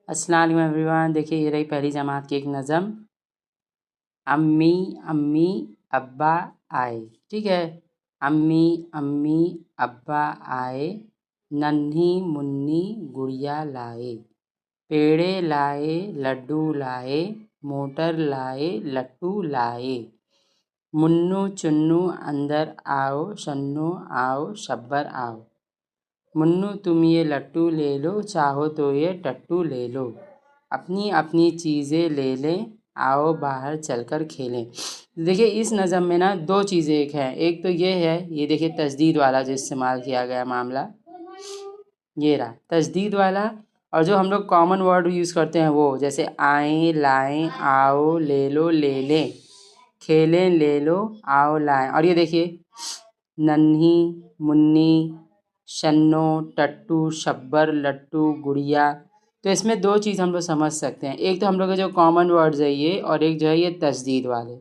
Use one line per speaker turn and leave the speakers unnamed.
अस्सलाम वालेकुम एवरीवन। देखिए ये रही पहली जमात की एक नज़म। अम्मी अम्मी अब्बा आए। ठीक है, अम्मी अम्मी अब्बा आए, नन्ही मुन्नी गुड़िया लाए, पेड़े लाए लड्डू लाए, मोटर लाए लट्टू लाए, मुन्नू चुन्नू अंदर आओ, शन्नू आओ शब्बर आओ, मुन्नू तुम ये लट्टू ले लो, चाहो तो ये टट्टू ले लो, अपनी अपनी चीज़ें ले लें, आओ बाहर चलकर खेलें। देखिए इस नज़म में ना दो चीज़ें एक हैं। एक तो ये है, ये देखिए तजदीद वाला जो इस्तेमाल किया गया मामला, ये रहा तजदीद वाला। और जो हम लोग कॉमन वर्ड यूज़ करते हैं वो, जैसे आएँ लाएँ आओ ले लो ले लें, खेलें ले लो आओ लाएँ। और ये देखिए नन्ही मुन्नी शन्नो टट्टू शब्बर लट्टू गुड़िया। तो इसमें दो चीज़ हम लोग समझ सकते हैं, एक तो हम लोग के जो कॉमन वर्ड्स है ये, और एक जो है ये तजदीद वाले।